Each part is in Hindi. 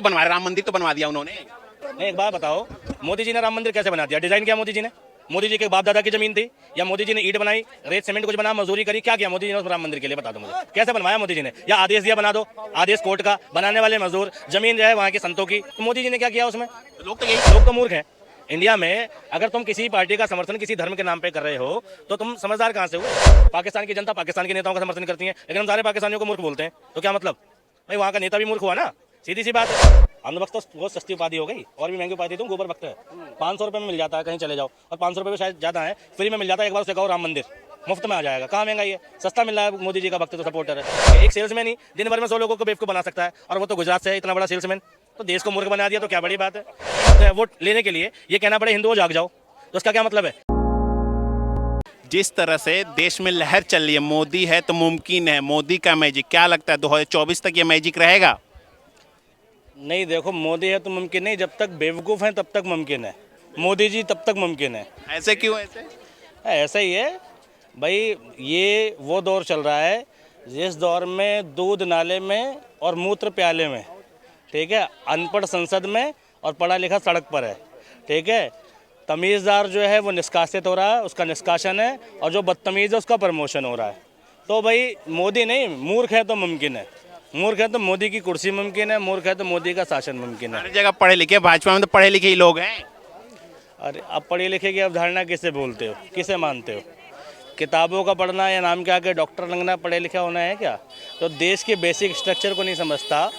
बनवा राम मंदिर तो बनवा दिया उन्होंने। नहीं, एक बात बताओ, मोदी जी ने राम मंदिर कैसे बना दिया? डिजाइन किया मोदी जी ने? मोदी जी के बाप दादा की जमीन थी, या मोदी जी ने ईंट बनाई, रेत सीमेंट कुछ बना, मजदूरी करी? क्या किया मोदी जी ने उस राम मंदिर के लिए? बता दो मुझे, कैसे बनवाया मोदी जी ने? या आदेश दिया बना दो, आदेश कोर्ट का, बनाने वाले मजदूर, जमीन जो है वहाँ के संतों की, तो मोदी जी ने क्या किया उसमें? लोग तो मूर्ख हैं। इंडिया में अगर तुम किसी पार्टी का समर्थन किसी धर्म के नाम पे कर रहे हो तो तुम समझदार कहाँ से हो? पाकिस्तान की जनता पाकिस्तान के नेताओं का समर्थन करती है, लेकिन हम सारे पाकिस्तानियों को मूर्ख बोलते हैं, तो क्या मतलब? भाई वहाँ का नेता भी मूर्ख हुआ ना, सीधी सी बात है। अंधभक्त तो बहुत सस्ती उपाधि हो गई, और भी महंगी उपाधि तुम गोबर भक्त है। 500 रुपये में मिल जाता है, कहीं चले जाओ, और 500 रुपये में शायद ज़्यादा है, फ्री में मिल जाता है। एक बार उसे कहो राम मंदिर मुफ्त में आ जाएगा। कहाँ महंगाई है? सस्ता मिल रहा है। मोदी जी का भक्त तो सपोर्टर है। एक सेल्समैन ही दिन भर में 100 लोगों को बेवकूफ बना सकता है, और वो तो गुजरात से है, इतना बड़ा सेल्समैन। तो देश को मूर्ख बना दिया तो क्या बड़ी बात है? वोट लेने के लिए ये कहना पड़े हिंदुओं जाग जाओ, तो उसका क्या मतलब है? जिस तरह से देश में लहर चल रही है, मोदी है तो मुमकिन है, मोदी का मैजिक, क्या लगता है 2024 तक ये मैजिक रहेगा? नहीं, देखो, मोदी है तो मुमकिन नहीं, जब तक बेवकूफ़ हैं तब तक मुमकिन है। मोदी जी तब तक मुमकिन है। ऐसे क्यों? ऐसे ऐसा ही है भाई। ये वो दौर चल रहा है जिस दौर में दूध नाले में और मूत्र प्याले में, ठीक है, अनपढ़ संसद में और पढ़ा लिखा सड़क पर है, ठीक है। तमीज़दार जो है वो निष्कासित हो रहा है, उसका निष्कासन है, और जो बदतमीज़ है उसका प्रमोशन हो रहा है। तो भाई मोदी नहीं, मूर्ख है तो मुमकिन है। मूर्ख है तो मोदी की कुर्सी मुमकिन है, मूर्ख है तो मोदी का शासन मुमकिन है। हर जगह पढ़े लिखे, भाजपा में तो पढ़े लिखे ही लोग हैं। अरे अब पढ़े लिखे की अवधारणा किसे बोलते हो, किसे मानते हो? किताबों का पढ़ना या नाम के आगे डॉक्टर लगना पढ़े लिखा होना है क्या? तो देश के बेसिक स्ट्रक्चर को नहीं समझता,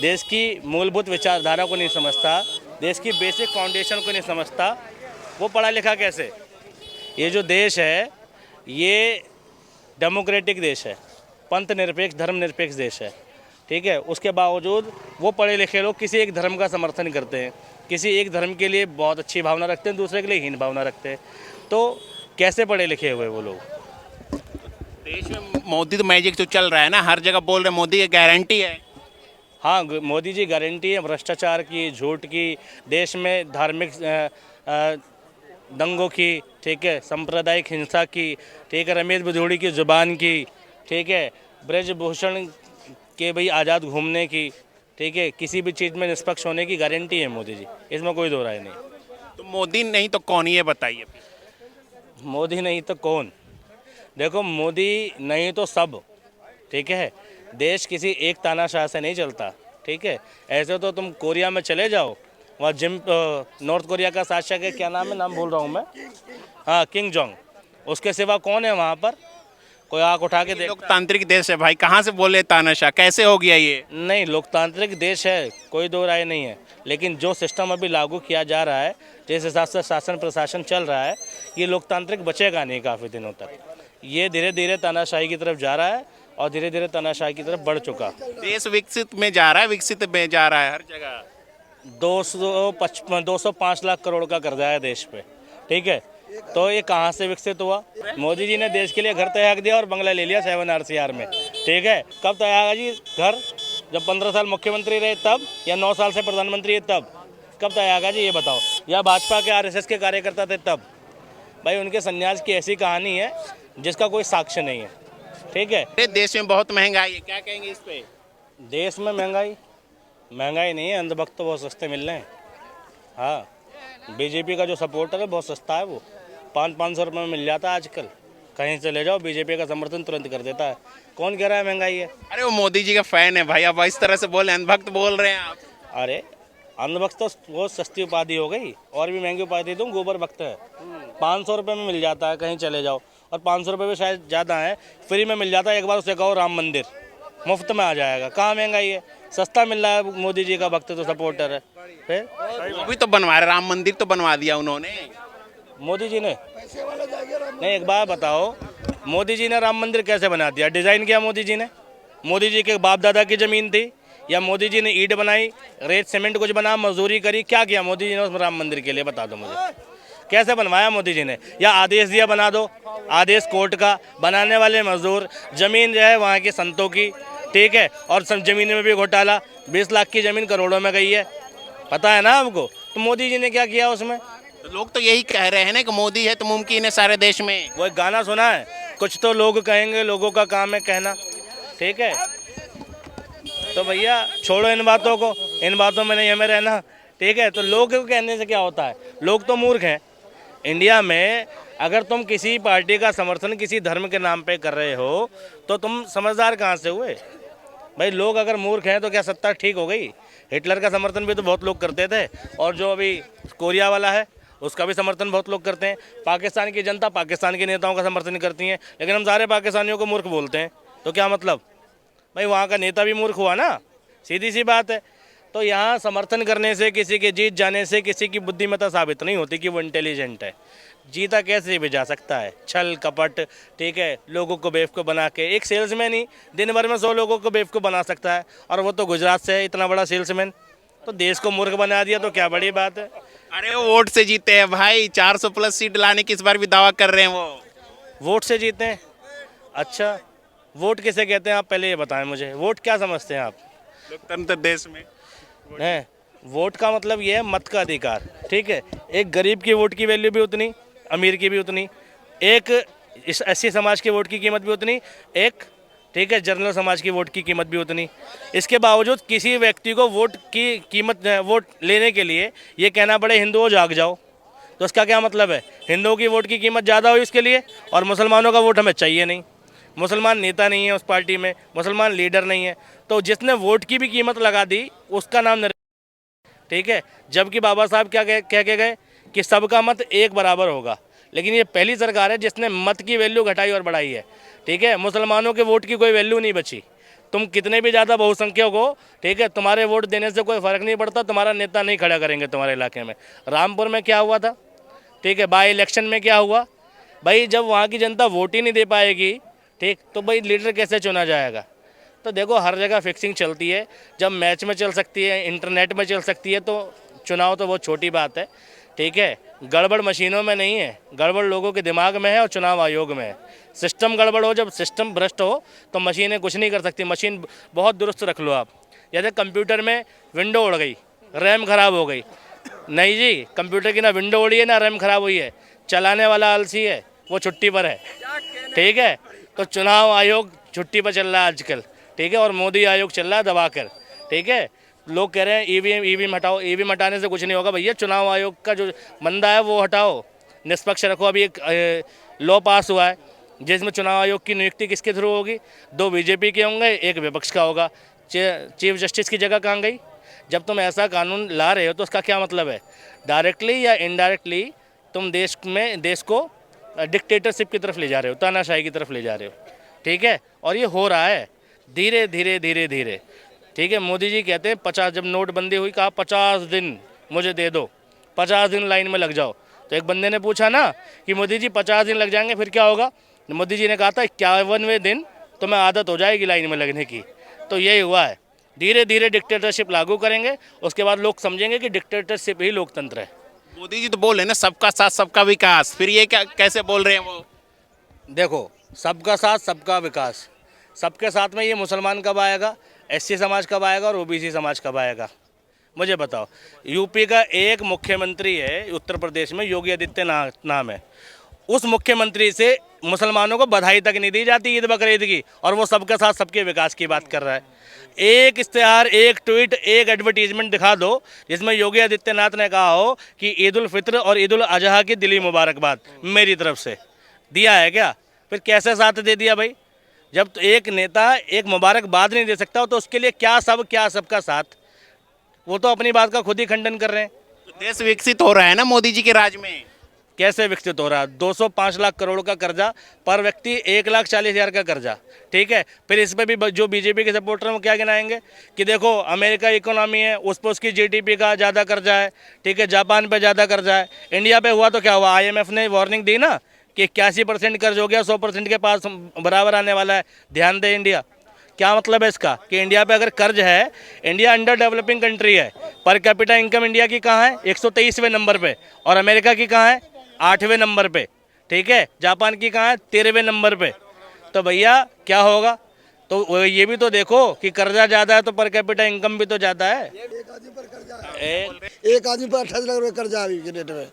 देश की मूलभूत विचारधारा को नहीं समझता, देश की बेसिक फाउंडेशन को नहीं समझता, वो पढ़ा लिखा कैसे? ये जो देश है ये डेमोक्रेटिक देश है, पंथ निरपेक्ष धर्मनिरपेक्ष देश है, ठीक है। उसके बावजूद वो पढ़े लिखे लोग किसी एक धर्म का समर्थन करते हैं, किसी एक धर्म के लिए बहुत अच्छी भावना रखते हैं, दूसरे के लिए हीन भावना रखते हैं। तो कैसे पढ़े लिखे हुए वो लोग? देश में मोदी तो मैजिक तो चल रहा है ना, हर जगह बोल रहे मोदी की गारंटी है। हाँ, मोदी जी गारंटी है भ्रष्टाचार की, झूठ की, देश में धार्मिक दंगों की, ठीक है, सांप्रदायिक हिंसा की, ठीक है, रमेश बिधूड़ी की जुबान की, ठीक है, ब्रजभूषण के भाई आज़ाद घूमने की, ठीक है, किसी भी चीज़ में निष्पक्ष होने की गारंटी है मोदी जी, इसमें कोई दो राय नहीं। तो मोदी नहीं तो कौन, ये बताइए। मोदी नहीं तो कौन? देखो, मोदी नहीं तो सब, ठीक है। देश किसी एक तानाशाह से नहीं चलता, ठीक है। ऐसे तो तुम कोरिया में चले जाओ, वहाँ नॉर्थ कोरिया का शासक है, क्या नाम है, नाम भूल रहा हूँ मैं, हाँ, किंग जोंग, उसके सिवा कौन है वहाँ पर? कोई आँख उठा के देख। लोकतांत्रिक देश है भाई, कहाँ से बोले तानाशाह, कैसे हो गया ये? नहीं, लोकतांत्रिक देश है, कोई दो राय नहीं है, लेकिन जो सिस्टम अभी लागू किया जा रहा है, जिस हिसाब से शासन प्रशासन चल रहा है, ये लोकतांत्रिक बचेगा नहीं काफ़ी दिनों तक। ये धीरे धीरे तानाशाही की तरफ जा रहा है, और धीरे धीरे तानाशाही की तरफ बढ़ चुका। देश विकसित में जा रहा है, विकसित में जा रहा है हर जगह। 205 लाख करोड़ का कर्जा है देश पे, ठीक है। तो ये कहाँ से विकसित हुआ? मोदी जी ने देश के लिए घर तैयार दिया और बंगला ले लिया 7 RCR में, ठीक है। कब तैयार जी घर? जब 15 साल मुख्यमंत्री रहे तब, या 9 साल से प्रधानमंत्री है तब? कब तैयार जी ये बताओ? या भाजपा के RSS के कार्यकर्ता थे तब? भाई उनके संन्यास की ऐसी कहानी है जिसका कोई साक्ष्य नहीं है, ठीक है। देश में बहुत महंगाई है, क्या कहेंगे इस पे? देश में महंगाई नहीं है, अंधभक्त तो बहुत सस्ते मिल रहे हैं। हाँ, बीजेपी का जो सपोर्टर है बहुत सस्ता है, वो 500-500 रुपये में मिल जाता है आजकल। कहीं चले जाओ, बीजेपी का समर्थन तुरंत कर देता है। कौन कह रहा है महंगाई है? अरे वो मोदी जी का फैन है भाई, अब इस तरह से बोले, अंधभक्त बोल रहे हैं आप। अरे अंधभक्त तो बहुत सस्ती उपाधि हो गई, और भी महंगी उपाधि तुम गोबर भक्त है। 500 रुपये में मिल जाता है, कहीं चले जाओ, और 500 रुपये में शायद ज़्यादा है, फ्री में मिल जाता है। एक बार उसे कहो राम मंदिर मुफ्त में आ जाएगा। कहाँ महंगाई है? सस्ता मिल रहा है। मोदी जी का भक्त तो सपोर्टर है। फिर अभी तो बनवा रहे, राम मंदिर तो बनवा दिया उन्होंने, मोदी जी ने। नहीं, एक बात बताओ, मोदी जी ने राम मंदिर कैसे बना दिया? डिज़ाइन किया मोदी जी ने? मोदी जी के बाप दादा की ज़मीन थी, या मोदी जी ने ईंट बनाई, रेत सीमेंट कुछ बना, मजदूरी करी? क्या किया मोदी जी ने उस राम मंदिर के लिए? बता दो मुझे, कैसे बनवाया मोदी जी ने? या आदेश दिया बना दो, आदेश कोर्ट का, बनाने वाले मजदूर, जमीन जो है वहाँ के संतों की, ठीक है। और सब जमीन में भी घोटाला, 20 लाख की ज़मीन करोड़ों में गई है, पता है ना आपको? तो मोदी जी ने क्या किया उसमें? तो लोग तो यही कह रहे हैं ना कि मोदी है तो मुमकिन है सारे देश में। वो एक गाना सुना है, कुछ तो लोग कहेंगे, लोगों का काम है कहना, ठीक है। तो भैया छोड़ो इन बातों को, इन बातों में नहीं हमें रहना, ठीक है। तो लोग को कहने से क्या होता है, लोग तो मूर्ख हैं। इंडिया में अगर तुम किसी पार्टी का समर्थन किसी धर्म के नाम पे कर रहे हो तो तुम समझदार कहाँ से हुए भाई? लोग अगर मूर्ख हैं तो क्या सत्ता ठीक हो गई? हिटलर का समर्थन भी तो बहुत लोग करते थे, और जो अभी कोरिया वाला है उसका भी समर्थन बहुत लोग करते हैं। पाकिस्तान की जनता पाकिस्तान के नेताओं का समर्थन करती है, लेकिन हम सारे पाकिस्तानियों को मूर्ख बोलते हैं। तो क्या मतलब भाई? वहाँ का नेता भी मूर्ख हुआ ना, सीधी सी बात है। तो यहाँ समर्थन करने से, किसी के जीत जाने से किसी की बुद्धिमत्ता साबित नहीं होती कि वो इंटेलिजेंट है। जीता कैसे भी जा सकता है, छल कपट, ठीक है, लोगों को बेवकूफ़ बना के। एक सेल्समैन ही दिन भर में 100 लोगों को बेवकूफ़ बना सकता है, और वो तो गुजरात से है, इतना बड़ा सेल्समैन। तो देश को मूर्ख बना दिया तो क्या बड़ी बात है? अरे वो वोट से जीते हैं भाई, 400 प्लस सीट लाने की इस बार भी दावा कर रहे हैं वो। वोट से जीते हैं? अच्छा, वोट किसे कहते हैं आप पहले ये बताएं मुझे। वोट क्या समझते हैं आप? लोकतंत्र देश में हैं, वोट का मतलब ये है मत का अधिकार, ठीक है। एक गरीब की वोट की वैल्यू भी उतनी, अमीर की भी उतनी, एक इस एससी समाज के वोट की कीमत भी उतनी, एक ठीक है जनरल समाज की वोट की कीमत भी उतनी। इसके बावजूद किसी व्यक्ति को वोट की कीमत, वोट लेने के लिए ये कहना पड़े हिंदुओं जाग जाओ, तो इसका क्या मतलब है? हिंदुओं की वोट की कीमत ज़्यादा हो इसके लिए, और मुसलमानों का वोट हमें चाहिए नहीं। मुसलमान नेता नहीं है उस पार्टी में, मुसलमान लीडर नहीं है, तो जिसने वोट की भी कीमत लगा दी उसका नाम ठीक है। जबकि बाबा साहब क्या कह के गए कि सबका मत एक बराबर होगा, लेकिन ये पहली सरकार है जिसने मत की वैल्यू घटाई और बढ़ाई है, ठीक है। मुसलमानों के वोट की कोई वैल्यू नहीं बची। तुम कितने भी ज़्यादा बहुसंख्यक हो, ठीक है, तुम्हारे वोट देने से कोई फ़र्क नहीं पड़ता, तुम्हारा नेता नहीं खड़ा करेंगे तुम्हारे इलाके में। रामपुर में क्या हुआ था, ठीक है, बाई इलेक्शन में क्या हुआ भाई? जब वहाँ की जनता वोट ही नहीं दे पाएगी, ठीक, तो भाई लीडर कैसे चुना जाएगा? तो देखो हर जगह फिक्सिंग चलती है, जब मैच में चल सकती है, इंटरनेट में चल सकती है, तो चुनाव तो बहुत छोटी बात है, ठीक है। गड़बड़ मशीनों में नहीं है, गड़बड़ लोगों के दिमाग में है और चुनाव आयोग में है। सिस्टम गड़बड़ हो, जब सिस्टम भ्रष्ट हो तो मशीनें कुछ नहीं कर सकती। मशीन बहुत दुरुस्त रख लो आप, जैसे कंप्यूटर में विंडो उड़ गई, रैम खराब हो गई, नहीं जी, कंप्यूटर की ना विंडो उड़ी है ना रैम खराब हुई है, चलाने वाला आलसी है, वो छुट्टी पर है, ठीक है। तो चुनाव आयोग छुट्टी पर चल रहा है आजकल, ठीक है, और मोदी आयोग चल रहा है दबाकर, ठीक है। लोग कह रहे हैं ईवीएम हटाओ, ईवीएम हटाने से कुछ नहीं होगा भैया। चुनाव आयोग का जो मंदा है वो हटाओ, निष्पक्ष रखो। अभी एक लॉ पास हुआ है जिसमें चुनाव आयोग की नियुक्ति किसके थ्रू होगी? 2 बीजेपी के होंगे, 1 विपक्ष का होगा। चीफ जस्टिस की जगह कहाँ गई? जब तुम ऐसा कानून ला रहे हो तो उसका क्या मतलब है? डायरेक्टली या इनडायरेक्टली तुम देश को डिक्टेटरशिप की तरफ ले जा रहे हो, तानाशाही की तरफ ले जा रहे हो, ठीक है। और ये हो रहा है धीरे धीरे, ठीक है। मोदी जी कहते हैं 50, जब नोटबंदी हुई कहा 50 दिन मुझे दे दो, 50 दिन लाइन में लग जाओ। तो एक बंदे ने पूछा ना कि मोदी जी 50 दिन लग जाएंगे फिर क्या होगा? मोदी जी ने कहा था 51वें दिन तुम्हें आदत हो जाएगी लाइन में लगने की। तो यही हुआ है, धीरे धीरे डिक्टेटरशिप लागू करेंगे, उसके बाद लोग समझेंगे कि डिक्टेटरशिप ही लोकतंत्र है। मोदी जी तो बोल रहे हैं ना सबका साथ सबका विकास, फिर ये क्या कैसे बोल रहे हैं वो? देखो सबका साथ सबका विकास, सबके साथ में ये मुसलमान कब आएगा, एससी समाज कब आएगा और ओबीसी समाज कब आएगा? मुझे बताओ। यूपी का एक मुख्यमंत्री है उत्तर प्रदेश में, योगी आदित्यनाथ नाम है, उस मुख्यमंत्री से मुसलमानों को बधाई तक नहीं दी जाती ईद बकरीद की, और वो सबके साथ सबके विकास की बात कर रहा है। एक इश्तेहार, एक ट्वीट, एक एडवर्टीजमेंट दिखा दो जिसमें योगी आदित्यनाथ ने कहा हो कि ईद उल फित्र और ईद उल अजहा की दिली मुबारकबाद मेरी तरफ से, दिया है क्या? फिर कैसे साथ दे दिया भाई? जब तो एक नेता एक मुबारकबाद नहीं दे सकता तो उसके लिए क्या सबका साथ? वो तो अपनी बात का खुद ही खंडन कर रहे हैं। तो देश विकसित हो रहा है ना मोदी जी के राज में। कैसे विकसित हो रहा है? 205 लाख करोड़ का कर्जा पर व्यक्ति, 1,40,000 का कर्जा, ठीक है। फिर इस पर भी जो बीजेपी के सपोर्टर हैं वो क्या गिनाएंगे कि देखो अमेरिका इकोनॉमी है, उस पर उसकी जीडीपी का ज़्यादा कर्जा है, ठीक है, जापान पे ज़्यादा कर्जा है। इंडिया पे हुआ तो क्या हुआ? आईएमएफ ने वार्निंग दी ना कि 81% कर्ज हो गया, 100% के पास बराबर आने वाला है, ध्यान दे इंडिया। क्या मतलब है इसका कि इंडिया पे अगर कर्ज है, इंडिया अंडर डेवलपिंग कंट्री है, पर कैपिटा इनकम इंडिया की कहाँ है? 123वें नंबर पे, और अमेरिका की कहाँ है? 8वें नंबर पे, ठीक है। जापान की कहाँ है? 13वें नंबर पे। तो भैया क्या होगा? तो ये भी तो देखो कि कर्जा ज़्यादा है तो पर कैपिटा इनकम भी तो ज़्यादा है। एक आदमी पर 28 लाख रुपए कर्जा अभी के डेट में।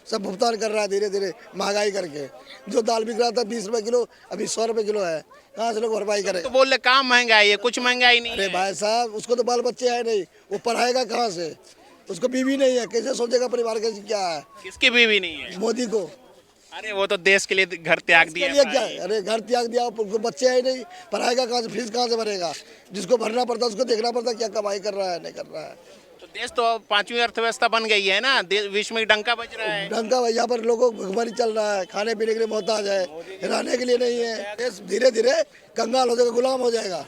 सब भुगतान कर रहा है धीरे धीरे महंगाई करके। जो दाल बिक रहा था 20 रुपए किलो, अभी 100 रुपए किलो है। कहाँ से लोग भरपाई तो करेगा? बोल रहे काम महंगाई है, कुछ महंगाई नहीं अरे है। भाई साहब, उसको तो बाल बच्चे है नहीं, वो पढ़ाएगा कहाँ से? उसको बीवी नहीं है, कैसे सोचेगा परिवार का क्या है? किसकी बीवी नहीं है? मोदी को अरे वो तो देश के लिए घर त्याग के दिया लिए क्या भाई। है? अरे घर त्याग दिया, उनको बच्चे है ही नहीं, पढ़ाएगा कहाँ से? फीस कहाँ से भरेगा? जिसको भरना पड़ता है उसको देखना पड़ता है क्या कमाई कर रहा है नहीं कर रहा है। तो देश तो 5वीं अर्थव्यवस्था बन गई है ना, विश्व में डंका बज रहा है। ढंग का यहाँ पर लोगों को भुखमरी चल रहा है, खाने पीने के लिए मोहताज है, रहने के लिए नहीं है। देश धीरे धीरे कंगाल हो जाएगा, गुलाम हो जाएगा।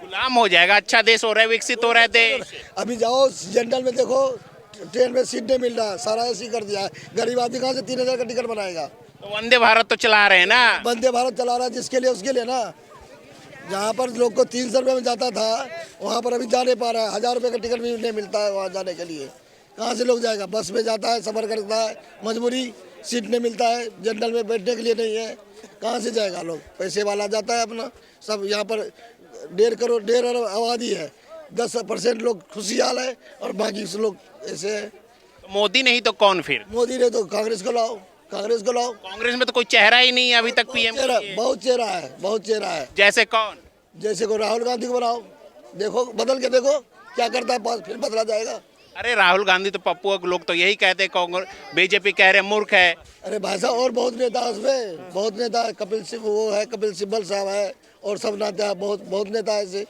गुलाम हो जाएगा। अच्छा देश हो रहा है, विकसित हो रहा है देश। अभी जाओ जनरल में देखो, ट्रेन में सीट नहीं मिल रहा है, सारा ऐसी कर दिया है। गरीब आदमी कहाँ से 3000 का टिकट बनाएगा? तो वंदे भारत तो चला रहे हैं ना। वंदे भारत चला रहा है जिसके लिए, उसके लिए ना। जहाँ पर लोग को 300 रुपये में जाता था, वहाँ पर अभी जा नहीं पा रहा है। 1000 रुपये का टिकट भी नहीं मिलता है वहाँ जाने के लिए। कहाँ से लोग जाएगा? बस में जाता है, सफ़र करता है, मजबूरी, सीट नहीं मिलता है, जनरल में बैठने के लिए नहीं है। कहाँ से जाएगा लोग? पैसे वाला जाता है अपना। सब यहाँ पर 1.5 अरब आबादी है, 10% लोग खुशहाल है और बाकी से लोग ऐसे है। तो मोदी नहीं तो कौन फिर? मोदी ने तो कांग्रेस को लाओ, कांग्रेस को लाओ। कांग्रेस में तो कोई चेहरा ही नहीं है अभी तक पीएम। बहुत चेहरा है, बहुत चेहरा है। जैसे कौन? जैसे को राहुल गांधी को बनाओ, देखो बदल के देखो क्या करता है, पास फिर बदला जाएगा। अरे राहुल गांधी तो पप्पू लोग तो यही कहते हैं, कांग्रेस बीजेपी कह रहे हैं मूर्ख है। अरे भाई साहब, और बहुत नेता है उसमें, बहुत नेता है। कपिल सिंह वो है, कपिल सिब्बल साहब है, और सब नेता है, बहुत बहुत नेता है। ऐसे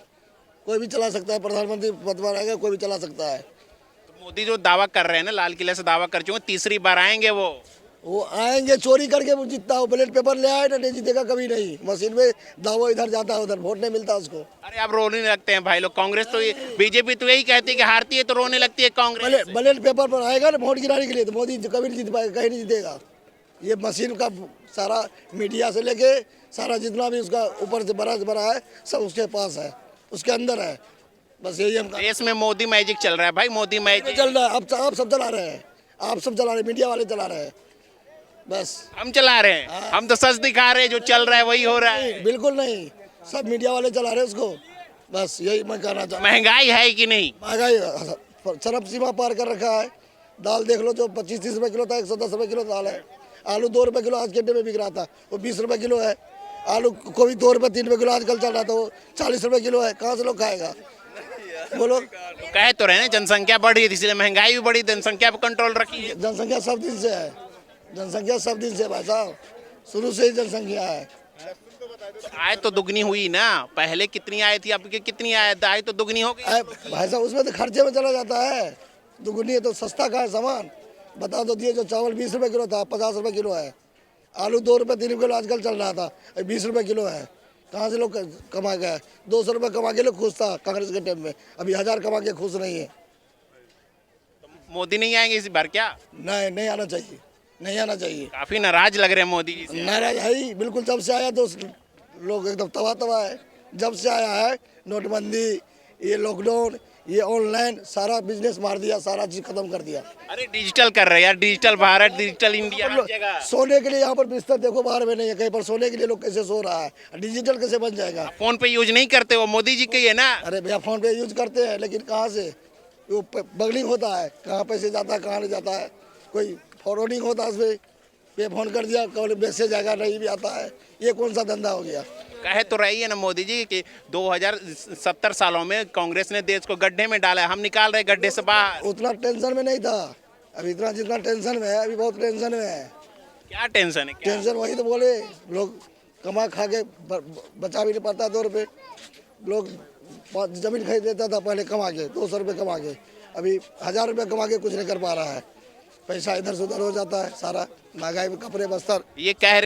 कोई भी चला सकता है, प्रधानमंत्री पद पर रहेगा, कोई भी चला सकता है। तो मोदी जो दावा कर रहे हैं ना, लाल किले से दावा कर चुके, तीसरी बार आएंगे वो आएंगे चोरी करके, वो जीतता है, बैलेट पेपर ले आए ना, नहीं जीतेगा कभी नहीं। मशीन में दावा इधर जाता है, उधर वोट नहीं मिलता उसको। अरे आप रोने लगते हैं भाई लोग। कांग्रेस तो बीजेपी तो यही कहती है कि हारती है तो रोने लगती है कांग्रेस। बैलेट पेपर पर आएगा ना वोट गिराने के लिए, तो मोदी कभी नहीं जीत पाएगा, कहीं नहीं जीतेगा। ये मशीन का सारा मीडिया से लेके सारा जितना भी उसका ऊपर से बड़ा है, सब उसके पास है, उसके अंदर है। बस यही हम देश में मोदी मैजिक चल रहा है भाई, मोदी मैजिक चल रहा है। आप सब चला रहे हैं, आप सब चला रहे हैं, मीडिया वाले चला रहे हैं। बस हम चला रहे हैं, हम तो सच दिखा रहे हैं, जो चल रहा है वही हो रहा है। बिल्कुल नहीं, सब मीडिया वाले चला रहे हैं उसको। बस यही मैं कहना चाहता हूँ। महंगाई है कि नहीं? महंगाई चरम सीमा पार कर रखा है। दाल देख लो, जो 25-30 रुपए किलो था, 110 रुपए किलो दाल है। आलू 2 रुपए किलो आज के डे में बिक रहा था, वो 20 रुपए किलो है। आलू गोभी 2 रुपए 3 रुपए किलो आजकल चल रहा था, वो 40 रुपए किलो है। कहाँ से लोग खाएगा बोलो? कह तो रहे ना जनसंख्या बढ़ी है, इसलिए महंगाई भी बढ़ी, जनसंख्या पर कंट्रोल रखी है। जनसंख्या सब दिन से है, जनसंख्या सब दिन से भाई साहब, शुरू से ही जनसंख्या है। आय तो दुगनी हुई ना, पहले कितनी आय थी, अब कितनी आय तो दुगनी हो गई। भाई साहब, उसमें तो खर्चे में चला जाता है। दुगुनी है तो सस्ता कहाँ है सामान? बता दो दिए, जो चावल 20 रुपए किलो था 50 रुपए किलो है। आलू 2 रुपए 3 रुपए किलो आजकल चल रहा था, 20 रुपए किलो है। कहाँ से लोग कमा गए? 200 रुपए कमा के लोग खुश था कांग्रेस के टाइम में, अभी 1000 कमा के खुश नहीं है। मोदी नहीं आएंगे इस बार क्या? नहीं, नहीं आना चाहिए, नहीं आना चाहिए। काफी नाराज लग रहे हैं मोदी जी से। नाराज है ही, बिल्कुल। जब से आया तो लोग एकदम तबाह है। जब से आया है, नोटबंदी, ये लॉकडाउन, ये ऑनलाइन, सारा बिजनेस मार दिया, सारा चीज खत्म कर दिया। अरे डिजिटल कर रहे हैं यार, डिजिटल भारत, डिजिटल इंडिया हर जगह। सोने के लिए यहाँ पर बिस्तर देखो बाहर में नहीं है, कहीं पर सोने के लिए लोग कैसे सो रहा है? डिजिटल कैसे बन जाएगा? फोन पे यूज नहीं करते, वो मोदी जी के ही है ना। अरे भैया, फोन पे यूज करते हैं, लेकिन कहाँ से वो बगलिंग होता है, कहाँ पैसे जाता है, कहाँ नहीं जाता है, कोई फॉरवर्डिंग होता है उसमें। पे फोन कर दिया, कल मैसेज आएगा, नहीं भी आता है। ये कौन सा धंधा हो गया? कहे तो रही है ना मोदी जी कि 2070 सालों में कांग्रेस ने देश को गड्ढे में डाला है, हम निकाल रहे गड्ढे से बाहर। उतना टेंशन में नहीं था, अभी इतना जितना टेंशन में है, अभी बहुत टेंशन में है। क्या टेंशन है? क्या टेंशन वही तो बोले, लोग कमा खा के बचा भी नहीं पाता। 2 रुपये लोग जमीन खरीद लेता था पहले कमा के, 200 रुपये कमा के, अभी 1000 रुपये कमा के कुछ नहीं कर पा रहा है। पैसा इधर से उधर हो जाता है सारा, महंगाई में कपड़े बस्तर। ये कह